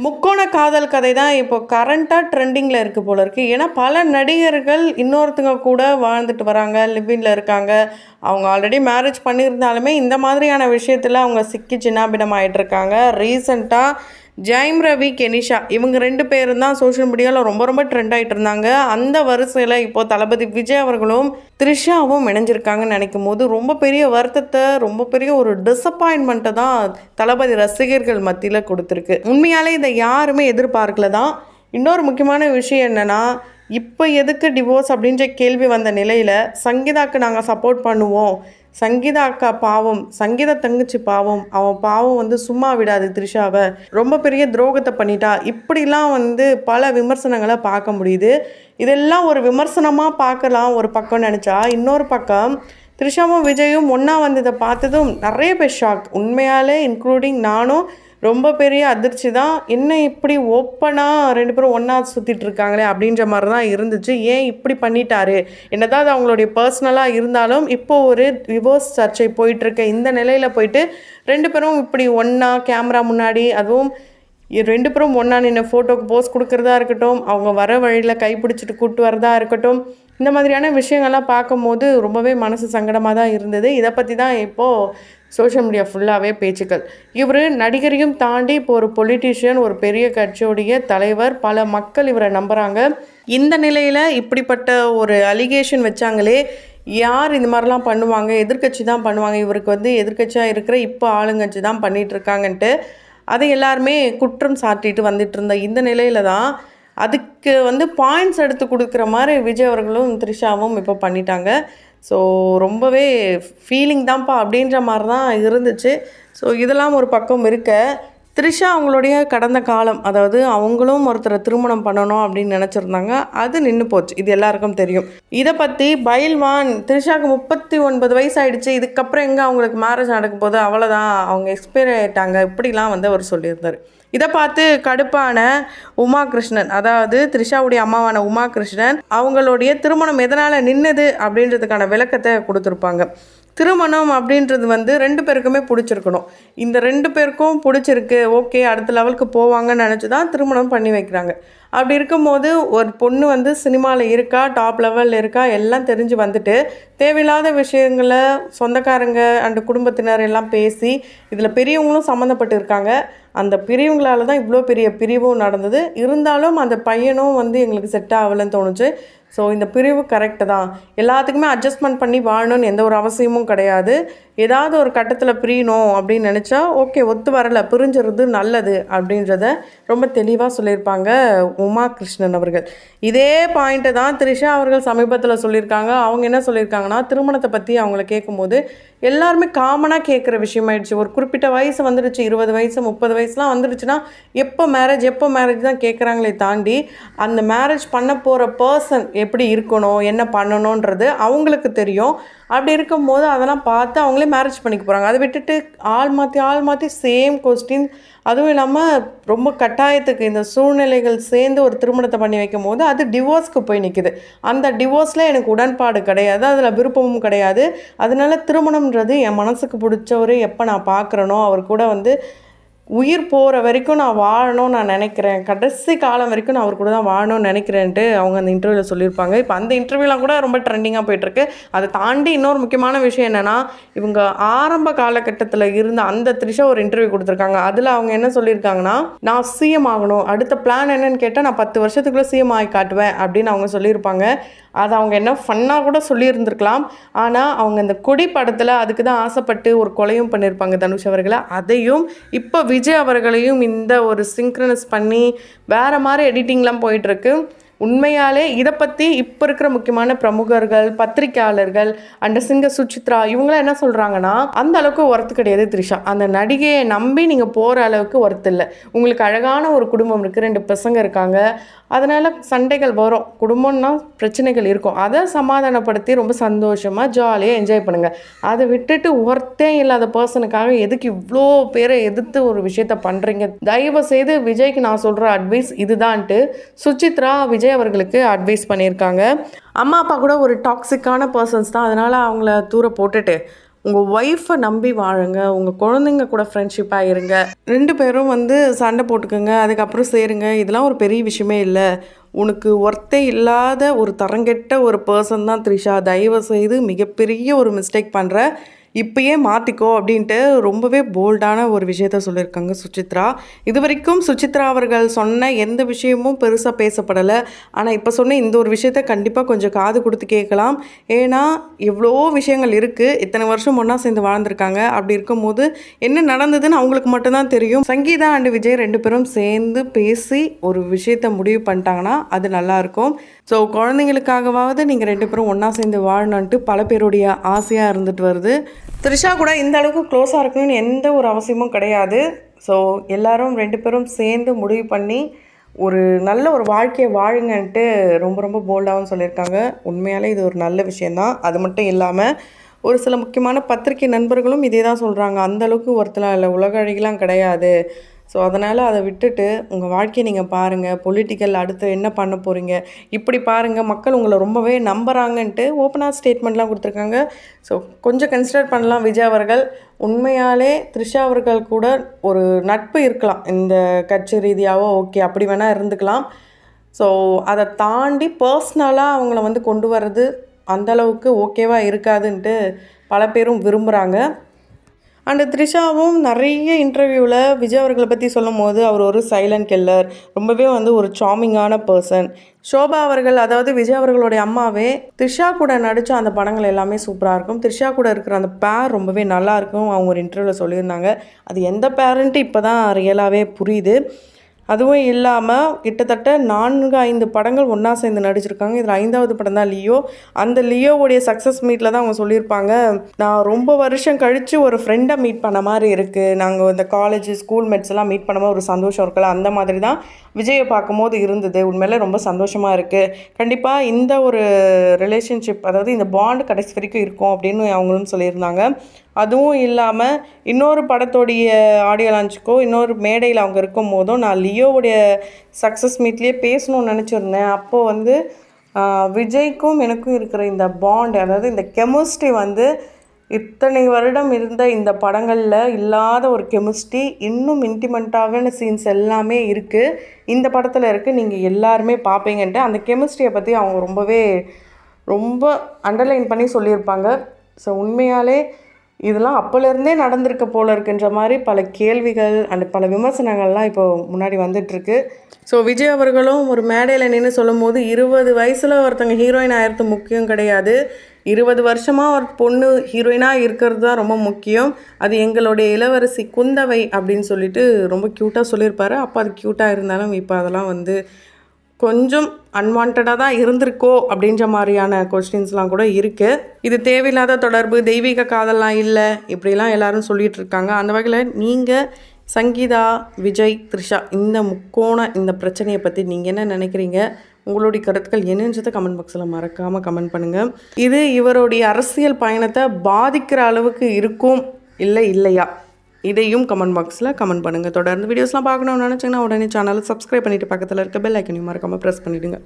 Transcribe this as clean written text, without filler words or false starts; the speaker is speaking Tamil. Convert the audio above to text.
முக்கோண காதல் கதை தான் இப்போ கரண்ட்டாக ட்ரெண்டிங்கில் இருக்குது போல இருக்குது. ஏன்னா பல நடிகர்கள் இன்னொருத்தங்க கூட வாழ்ந்துட்டு வராங்க, லிவிங்கில் இருக்காங்க. அவங்க ஆல்ரெடி மேரேஜ் பண்ணியிருந்தாலுமே இந்த மாதிரியான விஷயத்தில் அவங்க சிக்கி சின்னாபினம் ஆகிட்டுருக்காங்க. ரீசண்டாக ஜெயம் ரவி, கெனிஷா இவங்க 2 பேரும் தான் சோஷியல் மீடியாவில் ரொம்ப ரொம்ப ட்ரெண்ட் ஆகிட்டு இருந்தாங்க. அந்த வரிசையில் இப்போது தளபதி விஜய் அவர்களும் த்ரிஷாவும் இணைஞ்சிருக்காங்கன்னு நினைக்கும் போது ரொம்ப பெரிய வருத்தத்தை, ரொம்ப பெரிய ஒரு டிசப்பாயின்மெண்ட்டை தான் தளபதி ரசிகர்கள் மத்தியில் கொடுத்துருக்கு. உண்மையாலே இதை யாருமே எதிர்பார்க்கல தான். இன்னொரு முக்கியமான விஷயம் என்னென்னா, இப்போ எதுக்கு டிவோர்ஸ் அப்படின்ற கேள்வி வந்த நிலையில் சங்கீதாவுக்கு நாங்கள் சப்போர்ட் பண்ணுவோம், சங்கீதா அக்கா பாவம், சங்கீதா தங்கச்சி பாவம், அவன் பாவம் சும்மா விடாது த்ரிஷாவை, ரொம்ப பெரிய துரோகத்தை பண்ணிட்டா, இப்படிலாம் பல விமர்சனங்களை பார்க்க முடியுது. இதெல்லாம் ஒரு விமர்சனமாக பார்க்கலாம் ஒரு பக்கம் நினச்சா, இன்னொரு பக்கம் த்ரிஷாவும் விஜயும் ஒன்றா வந்ததை பார்த்ததும் நிறைய பேர் ஷாக். உண்மையாலே இன்க்ளூடிங் நானும் ரொம்ப பெரிய அதிர்ச்சி தான். என்ன இப்படி ஓப்பனாக 2 பேரும் ஒன்றா சுற்றிட்டு இருக்காங்களே அப்படின்ற மாதிரி தான் இருந்துச்சு. ஏன் இப்படி பண்ணிட்டாரு, என்னதான் அது அவங்களுடைய பர்சனலாக இருந்தாலும் இப்போது ஒரு டிவோர்ஸ் சர்ச்சை போயிட்டுருக்க இந்த நிலையில் போயிட்டு 2 பேரும் இப்படி ஒன்றா கேமரா முன்னாடி, அதுவும் 2 பேரும் ஒன்றா நின்று ஃபோட்டோக்கு போஸ் கொடுக்குறதா இருக்கட்டும், அவங்க வர வழியில் கைப்பிடிச்சிட்டு கூப்பிட்டு வரதா இருக்கட்டும், இந்த மாதிரியான விஷயங்கள்லாம் பார்க்கும்போது ரொம்பவே மனசு சங்கடமாக தான் இருந்தது. இதை பற்றி தான் இப்போது சோஷியல் மீடியா ஃபுல்லாகவே பேச்சுக்கள். இவர் நடிகரையும் தாண்டி இப்போ ஒரு பொலிட்டீஷியன், ஒரு பெரிய கட்சியோடைய தலைவர், பல மக்கள் இவரை நம்புகிறாங்க. இந்த நிலையில் இப்படிப்பட்ட ஒரு அலிகேஷன் வச்சாங்களே, யார் இந்த மாதிரிலாம் பண்ணுவாங்க, எதிர்க்கட்சி தான் பண்ணுவாங்க, இவருக்கு எதிர்க்கட்சியாக இருக்கிற இப்போ ஆளுங்கட்சி தான் பண்ணிகிட்ருக்காங்கன்ட்டு அதை எல்லாருமே குற்றம் சாட்டிட்டு வந்துட்டு இருந்த இந்த நிலையில் தான் அதுக்கு பாயிண்ட்ஸ் எடுத்து கொடுக்குற மாதிரி விஜய் அவர்களும் த்ரிஷாவும் இப்போ பண்ணிட்டாங்க. ஸோ ரொம்பவே ஃபீலிங் தான்ப்பா அப்படின்ற மாதிரி தான் இருந்துச்சு. ஸோ இதெல்லாம் ஒரு பக்கம் இருக்க, த்ரிஷா அவங்களுடைய கடந்த காலம், அதாவது அவங்களும் ஒருத்தரை திருமணம் பண்ணணும் அப்படின்னு நினச்சிருந்தாங்க, அது நின்று போச்சு, இது எல்லாருக்கும் தெரியும். இதை பற்றி பைல்வான் த்ரிஷாவுக்கு 39 வயசு ஆகிடுச்சு, இதுக்கப்புறம் எங்கே அவங்களுக்கு மேரேஜ் நடக்கும் போது, அவ்வளோதான் அவங்க எக்ஸ்பைரி ஆகிட்டாங்க, இப்படிலாம் அவர் சொல்லியிருந்தார். இதை பார்த்து கடுப்பான உமா கிருஷ்ணன், அதாவது த்ரிஷாவுடைய அம்மாவான உமா கிருஷ்ணன், அவங்களுடைய திருமணம் எதனால் நின்னுது அப்படின்றதுக்கான விளக்கத்தை கொடுத்துருப்பாங்க. திருமணம் அப்படின்றது 2 பேருக்குமே பிடிச்சிருக்கணும். இந்த 2 பேருக்கும் பிடிச்சிருக்கு, ஓகே அடுத்த லெவலுக்கு போவாங்கன்னு நினச்சி தான் திருமணம் பண்ணி வைக்கிறாங்க. அப்படி இருக்கும்போது ஒரு பொண்ணு சினிமாவில் இருக்கா, டாப் லெவலில் இருக்கா, எல்லாம் தெரிஞ்சு வந்துட்டு தேவையில்லாத விஷயங்களை சொந்தக்காரங்க அண்ட் குடும்பத்தினர் எல்லாம் பேசி இதில் பெரியவங்களும் சம்மந்தப்பட்டு இருக்காங்க. அந்த பிரிவுங்களால் தான் இவ்வளோ பெரிய பிரிவும் நடந்தது. இருந்தாலும் அந்த பையனும் எங்களுக்கு செட் ஆகலைன்னு தோணுச்சு. ஸோ இந்த பிரிவு கரெக்டு தான், எல்லாத்துக்குமே அட்ஜஸ்ட்மெண்ட் பண்ணி வாழணும்னு எந்த ஒரு அவசியமும் கிடையாது. ஏதாவது ஒரு கட்டத்தில் பிரியணும் அப்படின்னு நினச்சா ஓகே, ஒத்து வரலை, பிரிஞ்சுறது நல்லது அப்படின்றத ரொம்ப தெளிவாக சொல்லியிருப்பாங்க உமா கிருஷ்ணன் அவர்கள். இதே பாயிண்ட்டை தான் த்ரிஷா அவர்கள் சமீபத்தில் சொல்லியிருக்காங்க. அவங்க என்ன சொல்லியிருக்காங்கன்னா, திருமணத்தை பற்றி அவங்கள கேட்கும்போது எல்லாருமே காமனாக கேட்குற விஷயமாயிடுச்சு. ஒரு குறிப்பிட்ட வயசு வந்துடுச்சு, 20 வயசு 30 வயசுலாம் வந்துடுச்சுன்னா எப்போ மேரேஜ் தான் கேட்குறாங்களே தாண்டி, அந்த மேரேஜ் பண்ண போகிற பர்சன் எப்படி இருக்கணும், என்ன பண்ணணுன்றது அவங்களுக்கு தெரியும். அப்படி இருக்கும்போது அதெல்லாம் பார்த்து அவங்களே மேரேஜ் பண்ணிக்க போகிறாங்க. அதை விட்டுட்டு ஆள் மாற்றி சேம் கொஸ்டின், அதுவும் இல்லாமல் ரொம்ப கட்டாயத்துக்கு இந்த சூழ்நிலைகள் சேர்ந்து ஒரு திருமணத்தை பண்ணி வைக்கும் போது அது டிவோர்ஸ்க்கு போய் நிற்குது. அந்த டிவோர்ஸில் எனக்கு உடன்பாடு கிடையாது, அதில் விருப்பமும் கிடையாது. அதனால திருமணம்ன்றது என் மனசுக்கு பிடிச்சவர் எப்போ நான் பார்க்குறேனோ அவர் கூட உயிர் போகிற வரைக்கும் நான் வாழணும்னு நான் நினைக்கிறேன், கடைசி காலம் வரைக்கும் நான் அவர் கூட தான் வாழணும்னு நினைக்கிறேன்ட்டு அவங்க அந்த இன்டர்வியூவில் சொல்லியிருப்பாங்க. இப்போ அந்த இன்டர்வியூலாம் கூட ரொம்ப ட்ரெண்டிங்காக போயிட்டுருக்கு. அதை தாண்டி இன்னொரு முக்கியமான விஷயம் என்னென்னா, இவங்க ஆரம்ப காலகட்டத்தில் இருந்த அந்த த்ரிஷா ஒரு இன்டர்வியூ கொடுத்துருக்காங்க. அதில் அவங்க என்ன சொல்லியிருக்காங்கன்னா, நான் சிஎம் ஆகணும், அடுத்த பிளான் என்னன்னு கேட்டால் நான் 10 வருஷத்துக்குள்ளே சிஎம் ஆகி காட்டுவேன் அப்படின்னு அவங்க சொல்லியிருப்பாங்க. அதை அவங்க என்ன ஃபன்னாக கூட சொல்லியிருந்துருக்கலாம். ஆனால் அவங்க இந்த கொடி படத்தில் அதுக்கு தான் ஆசைப்பட்டு ஒரு கொலையும் பண்ணியிருப்பாங்க தனுஷ் அவர்களை. அதையும் இப்போ விஜய் அவர்களையும் இந்த ஒரு சிங்க்ரனஸ் பண்ணி வேறு மாதிரி எடிட்டிங்லாம் போயிட்டுருக்கு. உண்மையாலே இதை பற்றி இப்போ இருக்கிற முக்கியமான பிரமுகர்கள், பத்திரிக்கையாளர்கள் அண்ட் சிங்கர் சுசித்ரா இவங்களாம் என்ன சொல்கிறாங்கன்னா, அந்த அளவுக்கு ஒர்த்து கிடையாது த்ரிஷா, அந்த நடிகையை நம்பி நீங்கள் போகிற அளவுக்கு ஒர்த்து இல்லை. உங்களுக்கு அழகான ஒரு குடும்பம் இருக்குது, 2 பசங்க இருக்காங்க, அதனால் சண்டைகள் வரும், குடும்பம்னா பிரச்சனைகள் இருக்கும், அதை சமாதானப்படுத்தி ரொம்ப சந்தோஷமாக ஜாலியாக என்ஜாய் பண்ணுங்கள். அதை விட்டுட்டு ஒர்த்தே இல்லாத பர்சனுக்காக எதுக்கு இவ்வளோ பேரை எதிர்த்து ஒரு விஷயத்த பண்ணுறீங்க? தயவு செய்து விஜய்க்கு நான் சொல்கிற அட்வைஸ் இதுதான்ட்டு சுசித்ரா விஜய் அவர்களுக்கு அட்வைஸ் பண்ணியிருக்காங்க. அம்மா அப்பா கூட ஒரு டாக்ஸிக்கான பர்சன்ஸ் தான், அதனால் அவங்கள தூர போட்டுட்டு உங்கள் ஒய்ஃபை நம்பி வாழுங்க, உங்கள் குழந்தைங்க கூட ஃப்ரெண்ட்ஷிப்பாக இருங்க. 2 பேரும் வந்து சண்டை போட்டுக்கோங்க, அதுக்கப்புறம் சேருங்க. இதெல்லாம் ஒரு பெரிய விஷயமே இல்லை. உனக்கு ஒர்த்தே இல்லாத ஒரு தரங்கெட்ட ஒரு பர்சன் தான் த்ரிஷா. தயவு செய்து மிகப்பெரிய ஒரு மிஸ்டேக் பண்ணுற, இப்பயே மாற்றிக்கோ அப்படின்ட்டு ரொம்பவே போல்டான ஒரு விஷயத்த சொல்லியிருக்காங்க சுசித்ரா. இது வரைக்கும் சுசித்ரா அவர்கள் சொன்ன எந்த விஷயமும் பெருசாக பேசப்படலை. ஆனால் இப்போ சொன்ன இந்த ஒரு விஷயத்த கண்டிப்பாக கொஞ்சம் காது கொடுத்து கேட்கலாம். ஏன்னா எவ்வளோ விஷயங்கள் இருக்குது. இத்தனை வருஷம் ஒன்றா சேர்ந்து வாழ்ந்திருக்காங்க. அப்படி இருக்கும்போது என்ன நடந்ததுன்னு அவங்களுக்கு மட்டும்தான் தெரியும். சங்கீதா அண்டு விஜய் 2 பேரும் சேர்ந்து பேசி ஒரு விஷயத்த முடிவு பண்ணிட்டாங்கன்னா அது நல்லாயிருக்கும். ஸோ குழந்தைங்களுக்காகவாவது நீங்கள் 2 பேரும் ஒன்றா சேர்ந்து வாழணுன்ட்டு பல பேருடைய ஆசையாக இருந்துட்டு வருது. த்ரிஷா கூட இந்த அளவுக்கு க்ளோஸாக இருக்கணும்னு எந்த ஒரு அவசியமும் கிடையாது. ஸோ எல்லாரும் 2 பேரும் சேர்ந்து முடிவு பண்ணி ஒரு நல்ல ஒரு வாழ்க்கையை வாழுங்கன்ட்டு ரொம்ப ரொம்ப போல்டாகவும் சொல்லியிருக்காங்க. உண்மையாலே இது ஒரு நல்ல விஷயந்தான். அது மட்டும் இல்லாமல் ஒரு சில முக்கியமான பத்திரிகை நண்பர்களும் இதே தான் சொல்கிறாங்க. அந்தளவுக்கு ஒருத்தலாம் இல்லை, உலக அழகிலாம் கிடையாது. ஸோ அதனால் அதை விட்டுட்டு உங்கள் வாழ்க்கையை நீங்கள் பாருங்கள். பொலிட்டிக்கல் அடுத்து என்ன பண்ண போகிறீங்க, இப்படி பாருங்கள். மக்கள் உங்களை ரொம்பவே நம்புகிறாங்கன்ட்டு ஓப்பனாக ஸ்டேட்மெண்ட்லாம் கொடுத்துருக்காங்க. ஸோ கொஞ்சம் கன்சிடர் பண்ணலாம் விஜய் அவர்கள். உண்மையாலே த்ரிஷா அவர்கள் கூட ஒரு நட்பு இருக்கலாம், இந்த கட்சி ரீதியாகவோ ஓகே அப்படி வேணால் இருந்துக்கலாம். ஸோ அதை தாண்டி பர்ஸ்னலாக அவங்கள வந்து கொண்டு வர்றது அந்தளவுக்கு ஓகேவாக இருக்காதுன்ட்டு பல பேரும் விரும்புகிறாங்க. அண்டு த்ரிஷாவும் நிறைய இன்டர்வியூவில் விஜய் அவர்களை பற்றி சொல்லும் போது அவர் ஒரு சைலண்ட் கில்லர், ரொம்பவே வந்து ஒரு சார்மிங்கான பர்சன். ஷோபா அவர்கள், அதாவது விஜய் அவர்களுடைய அம்மாவே, த்ரிஷா கூட நடித்த அந்த படங்கள் எல்லாமே சூப்பராக இருக்கும். த்ரிஷா கூட இருக்கிற அந்த பேர் ரொம்பவே நல்லாயிருக்கும் அவங்க ஒரு இன்டர்வியூவில் சொல்லியிருந்தாங்க. அது எந்த பேருன்ட்டு இப்போ தான் ரியலாகவே புரியுது. அதுவும் இல்லாமல் கிட்டத்தட்ட 4-5 படங்கள் ஒன்றா சேர்ந்து நடிச்சிருக்காங்க. இதில் 5வது படம் தான் லியோ. அந்த லியோவுடைய சக்ஸஸ் மீட்டில் தான் அவங்க சொல்லியிருப்பாங்க, நான் ரொம்ப வருஷம் கழித்து ஒரு ஃப்ரெண்டை மீட் பண்ண மாதிரி இருக்குது. நாங்கள் இந்த காலேஜ் ஸ்கூல் மேட்ஸ் எல்லாம் மீட் பண்ணும்போது ஒரு சந்தோஷம் இருக்குல்ல, அந்த மாதிரி தான் விஜயை பார்க்கும்போது இருந்தது. உண்மையிலே ரொம்ப சந்தோஷமாக இருக்குது. கண்டிப்பாக இந்த ஒரு ரிலேஷன்ஷிப், அதாவது இந்த பாண்ட் கடைசி வரைக்கும் இருக்கும் அப்படின்னு அவங்களும் சொல்லியிருந்தாங்க. அதுவும் இல்லாமல் இன்னொரு படத்தோடைய ஆடியோ லான்ச்சுக்கோ இன்னொரு மேடையில் அவங்க இருக்கும் போதும் நான் லியோவுடைய சக்ஸஸ் மீட்லேயே பேசணும்னு நினச்சிருந்தேன். அப்போது வந்து விஜய்க்கும் எனக்கும் இருக்கிற இந்த பாண்ட், அதாவது இந்த கெமிஸ்ட்ரி வந்து இத்தனை வருடம் இருந்த இந்த படங்களில் இல்லாத ஒரு கெமிஸ்ட்ரி, இன்னும் இன்டிமெண்ட்டான சீன்ஸ் எல்லாமே இருக்குது இந்த படத்தில் இருக்குது. நீங்கள் எல்லாருமே பார்ப்பீங்கன்ட்டு அந்த கெமிஸ்ட்ரியை பற்றி அவங்க ரொம்ப அண்டர்லைன் பண்ணி சொல்லியிருப்பாங்க. ஸோ உண்மையாலே இதெல்லாம் அப்போலேருந்தே நடந்திருக்க போல இருக்குன்ற மாதிரி பல கேள்விகள் அண்ட் பல விமர்சனங்கள்லாம் இப்போ முன்னாடி வந்துட்டுருக்கு. ஸோ விஜய் அவர்களும் ஒரு மேடையில் நின்று சொல்லும் போது 20 வயசில் ஒருத்தங்க ஹீரோயின் ஆகிறது முக்கியம் கிடையாது, 20 வருஷமாக ஒரு பொண்ணு ஹீரோயினாக இருக்கிறது தான் ரொம்ப முக்கியம். அது எங்களுடைய இளவரசி குந்தவை அப்படின்னு சொல்லிட்டு ரொம்ப க்யூட்டாக சொல்லியிருப்பாரு. அப்போ அது க்யூட்டாக இருந்தாலும் இப்போ அதெல்லாம் வந்து கொஞ்சம் அன்வான்டாக தான் இருந்திருக்கோ அப்படின்ற மாதிரியான கொஸ்டின்ஸ்லாம் கூட இருக்குது. இது தேவையில்லாத தொடர்பு, தெய்வீக காதல்லாம் இல்லை, இப்படிலாம் எல்லாரும் சொல்லிகிட்டு இருக்காங்க. அந்த வகையில் நீங்கள் சங்கீதா, விஜய், த்ரிஷா இந்த முக்கோண இந்த பிரச்சனையை பற்றி நீங்கள் என்ன நினைக்கிறீங்க? உங்களுடைய கருத்துக்கள் என்னன்றதை கமெண்ட் பாக்ஸில் மறக்காமல் கமெண்ட் பண்ணுங்கள். இது இவருடைய அரசியல் பயணத்தை பாதிக்கிற அளவுக்கு இருக்கும் இல்லையா, இதையும் கமெண்ட் பாக்ஸில் கமெண்ட் பண்ணுங்கள். தொடர்ந்து வீடியோஸ்லாம் பார்க்கணும்னு நினச்சிங்கன்னா உடனே சேனலை சப்ஸ்கிரைப் பண்ணிவிட்டு பக்கத்தில் இருக்க பெல் ஐக்கனையும் மறக்காமல் ப்ரெஸ் பண்ணிவிடுங்க.